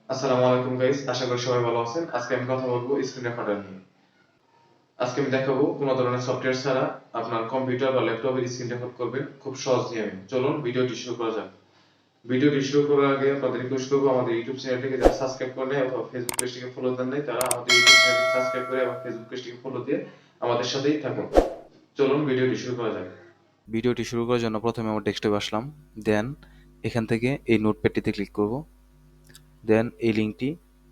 আসসালামু আলাইকুম গাইস, আশা করি সবাই ভালো আছেন। আজকে আমি কথা বলবো স্ক্রিন রেকর্ডার নিয়ে। আজকে আমি দেখাবো কোনো ধরনের সফটওয়্যার ছাড়া আপনার কম্পিউটার বা ল্যাপটপের স্ক্রিন রেকর্ড করবেন খুব সহজ নিয়মে। চলুন ভিডিওটি শুরু করা যাক। ভিডিওটি শুরু করার আগে আপনাদের রিকোয়েস্ট করবো, আমাদের ইউটিউব চ্যানেলটিকে যারা সাবস্ক্রাইব করে নেয় অথবা ফেসবুক পেজটিকে ফলো দেন নাই, তারা আমাদের ইউটিউব চ্যানেলটি সাবস্ক্রাইব করে এবং ফেসবুক পেজটিকে ফলো দিয়ে আমাদের সাথেই থাকুন। চলুন ভিডিওটি শুরু করা যাক। ভিডিওটি শুরু করার জন্য প্রথমে আমার ডেস্কটপে আসলাম। দেন এখান থেকে এই নোটপ্যাডটিতে ক্লিক করব। দেন এই লিঙ্কটি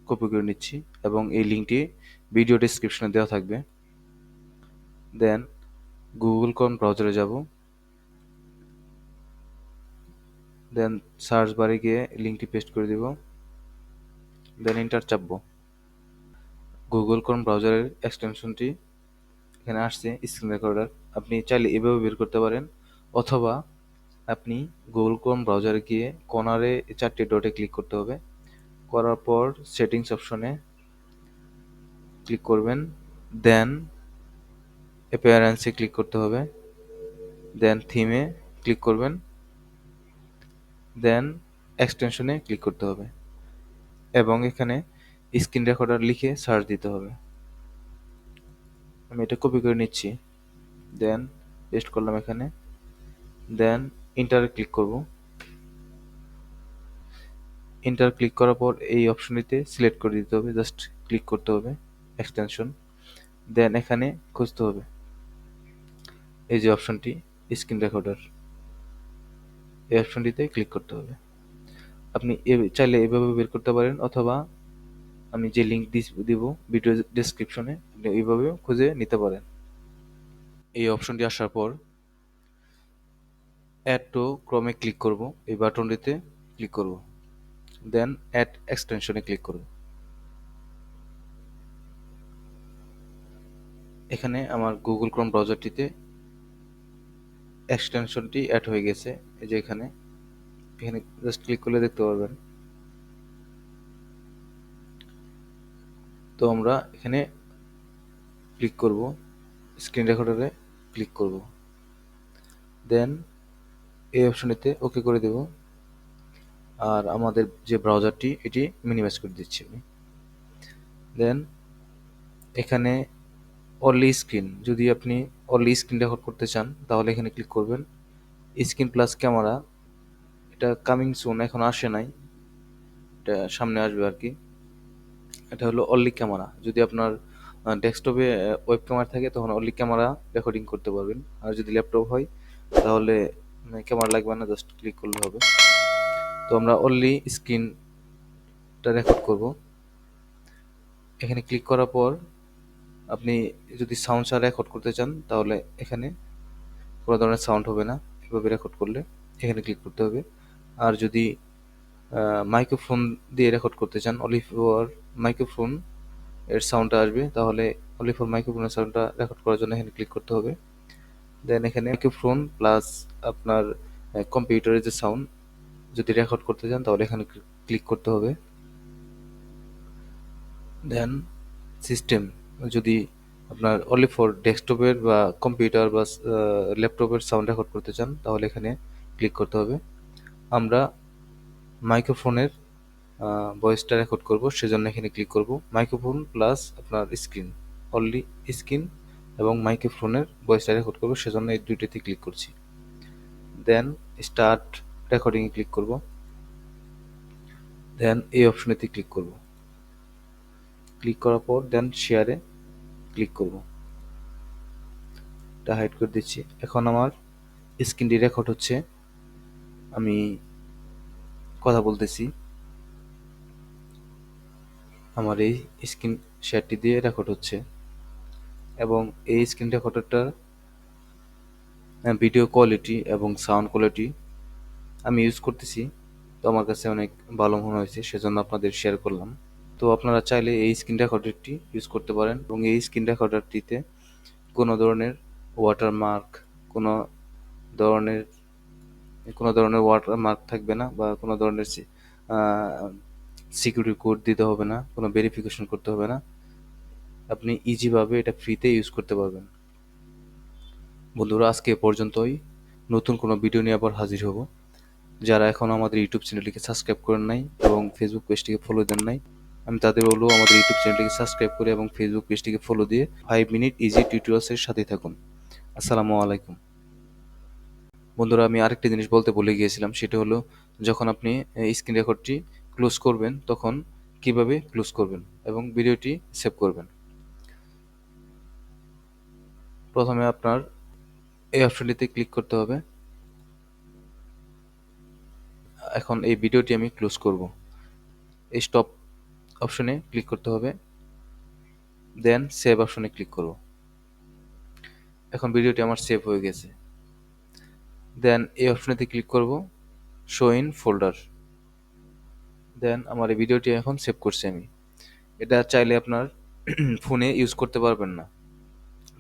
কপি করে নিচ্ছি এবং এই লিঙ্কটি ভিডিও ডেসক্রিপশনে দেওয়া থাকবে। দেন গুগল ক্রোম ব্রাউজারে যাব। দেন সার্চ বারে গিয়ে লিঙ্কটি পেস্ট করে দিব। দেন এন্টার চাপবো। গুগল ক্রোম ব্রাউজারের এক্সটেনশনটি এখানে আসছে, স্ক্রিন রেকর্ডার। আপনি চাইলে এভাবে বের করতে পারেন, অথবা আপনি গুগল ক্রোম ব্রাউজারে গিয়ে কর্নারে 4টি ডটে ক্লিক করতে হবে। করার পর সেটিংস অপশনে ক্লিক করবেন। দেন অ্যাপিয়ারেন্সে ক্লিক করতে হবে। দেন থিমে ক্লিক করবেন। দেন এক্সটেনশনে ক্লিক করতে হবে এবং এখানে স্ক্রিন রেকর্ডার লিখে সার্চ দিতে হবে। আমি এটা কপি করে নিচ্ছি। দেন পেস্ট করলাম এখানে। দেন ইন্টারে ক্লিক করব। ইন্টার ক্লিক করার পর এই অপশনটিতে সিলেক্ট করে দিতে হবে, জাস্ট ক্লিক করতে হবে এক্সটেনশন। দেন এখানে খুঁজতে হবে এই যে অপশনটি, স্ক্রিন রেকর্ডার, এই অপশনটিতে ক্লিক করতে হবে। আপনি চাইলে এভাবে বের করতে পারেন, অথবা আমি যে লিঙ্ক দিব ভিডিও ডেসক্রিপশনে, আপনি এইভাবেও খুঁজে নিতে পারেন। এই অপশনটি আসার পর অ্যাড টু ক্রমে ক্লিক করব, এই বাটনটিতে ক্লিক করব। দেন অ্যাড এক্সটেনশনে ক্লিক করব। এখানে আমার গুগল ক্রোম ব্রাউজারটিতে এক্সটেনশনটি অ্যাড হয়ে গেছে। এই যে এখানে এখানে জাস্ট ক্লিক করলে দেখতে পারবেন। তো আমরা এখানে ক্লিক করব, স্ক্রিন রেকর্ডারে ক্লিক করব। দেন এই অপশনটিতে ওকে করে দেব। আর আমাদের যে ব্রাউজারটি এটি মিনিমাইজ করে দিচ্ছি আমি। দেন এখানে অনলি স্ক্রিন, যদি আপনি অনলি স্ক্রিন রেকর্ড করতে চান তাহলে এখানে ক্লিক করবেন। স্ক্রিন প্লাস ক্যামেরা, এটা কামিং সুন, এখন আসে নাই, এটা সামনে আসবে আর কি। এটা হলো অনলি ক্যামেরা। যদি আপনার ডেস্কটপে ওয়েব ক্যামেরা থাকে তখন অনলি ক্যামেরা রেকর্ডিং করতে পারবেন। আর যদি ল্যাপটপ হয় তাহলে ক্যামেরা লাগবে না, জাস্ট ক্লিক করলে হবে। তো আমরা অনলি স্ক্রিনটা রেকর্ড করব। এখানে ক্লিক করার পর আপনি যদি সাউন্ড ছাড়া রেকর্ড করতে চান তাহলে এখানে কোনো ধরনের সাউন্ড হবে না, এভাবে রেকর্ড করলে এখানে ক্লিক করতে হবে। আর যদি মাইক্রোফোন দিয়ে রেকর্ড করতে চান, অনলি ফর মাইক্রোফোন এর সাউন্ডটা আসবে, তাহলে অনলি ফর মাইক্রোফোনের সাউন্ডটা রেকর্ড করার জন্য এখানে ক্লিক করতে হবে। দেন এখানে মাইক্রোফোন প্লাস আপনার কম্পিউটারের যে সাউন্ড যদি রেকর্ড করতে চান তাহলে এখানে ক্লিক করতে হবে। দেন সিস্টেম, যদি আপনার অনলি ফর ডেস্কটপের বা কম্পিউটার বা ল্যাপটপের সাউন্ড রেকর্ড করতে চান তাহলে এখানে ক্লিক করতে হবে। আমরা মাইক্রোফোনের ভয়েসটা রেকর্ড করব, সেজন্য এখানে ক্লিক করব। মাইক্রোফোন প্লাস আপনার স্ক্রিন, অনলি স্ক্রিন এবং মাইক্রোফোনের ভয়েসটা রেকর্ড করব, সেজন্য এই দুইটাতে ক্লিক করছি। দেন স্টার্ট রেকর্ডিংয়ে ক্লিক করব। দেন এই অপশনেতে ক্লিক করব। ক্লিক করার পর দেন শেয়ারে ক্লিক করব। এটা হাইড করে দিচ্ছি। এখন আমার স্ক্রিনটি রেকর্ড হচ্ছে, আমি কথা বলতেছি, আমার এই স্ক্রিন শেয়ারটি দিয়ে রেকর্ড হচ্ছে এবং এই স্ক্রিন রেকর্ডারটার ভিডিও কোয়ালিটি এবং সাউন্ড কোয়ালিটি আমি ইউজ করতেছি, তো আমার কাছে অনেক ভালো মনে হয়েছে, সেজন্য আপনাদের শেয়ার করলাম। তো আপনারা চাইলে এই স্ক্রিন রেকর্ডারটি ইউজ করতে পারেন এবং এই স্ক্রিন রেকর্ডারটিতে কোনো ধরনের ওয়াটারমার্ক, কোনো ধরনের কোনো ধরনের ওয়াটারমার্ক থাকবে না, বা কোনো ধরনের সিকিউরিটি কোড দিতে হবে না, কোনো ভেরিফিকেশন করতে হবে না। আপনি ইজিভাবে এটা ফ্রিতে ইউজ করতে পারবেন। বন্ধুরা, আজকে এ পর্যন্তই। নতুন কোনো ভিডিও নিয়ে আবার হাজির হব। যারা এখনও আমাদের ইউটিউব চ্যানেলটিকে সাবস্ক্রাইব করেন নাই এবং ফেসবুক পেজটিকে ফলো দেন নাই, আমি তাদের বলবো আমাদের ইউটিউব চ্যানেলটিকে সাবস্ক্রাইব করে এবং ফেসবুক পেজটিকে ফলো দিয়ে 5 মিনিট ইজি টিউটোরিয়ালসের সাথেই থাকুন। আসসালামু আলাইকুম। বন্ধুরা, আমি আরেকটি জিনিস বলতে ভুলে গিয়েছিলাম, সেটা হলো যখন আপনি স্ক্রিন রেকর্ডটি ক্লোজ করবেন তখন কিভাবে ক্লোজ করবেন এবং ভিডিওটি সেভ করবেন। প্রথমে আপনার এই অপশনটিতে ক্লিক করতে হবে। এখন এই ভিডিওটি আমি ক্লোজ করব। এই স্টপ অপশনে ক্লিক করতে হবে, দেন সেভ অপশনে ক্লিক করব। এখন ভিডিওটি আমার সেভ হয়ে গেছে। দেন এই অপশনেতে ক্লিক করব, শো ইন ফোল্ডার। দেন আমার এই ভিডিওটি এখন সেভ করছি আমি। এটা চাইলে আপনার ফোনে ইউজ করতে পারবেন না,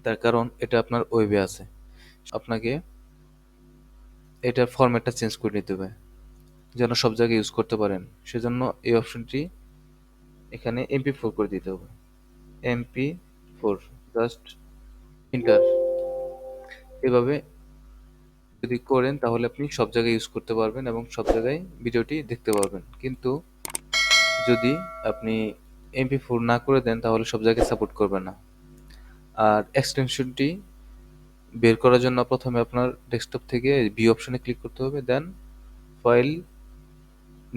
তার কারণ এটা আপনার ওয়েবে আছে। আপনাকে এটার ফরম্যাটটা চেঞ্জ করে নিতে হবে যেন সব জায়গায় ইউজ করতে পারেন। সেজন্য এই অপশনটি এখানে MP4 করে দিতে হবে। MP4 just enter. এভাবে যদি করেন তাহলে আপনি সব জায়গায় ইউজ করতে পারবেন এবং সব জায়গায় ভিডিওটি দেখতে পারবেন। কিন্তু যদি আপনি MP4 না করে দেন তাহলে সব জায়গায় সাপোর্ট করবে না। আর এক্সটেনশনটি বের করার জন্য প্রথমে আপনার ডেস্কটপ থেকে ভিউ অপশনে ক্লিক করতে হবে, দেন ফাইল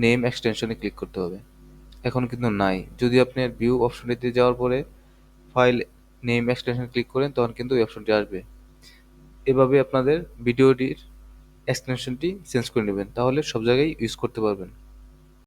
নেম এক্সটেনশনে ক্লিক করতে হবে। এখন কিন্তু নাই। যদি আপনি ভিউ অপশনটিতে যাওয়ার পরে ফাইল নেম এক্সটেনশন ক্লিক করেন তখন কিন্তু এই অপশনটি আসবে। এভাবে আপনাদের ভিডিওটির এক্সটেনশনটি চেঞ্জ করে নেবেন, তাহলে সব জায়গায় ইউজ করতে পারবেন।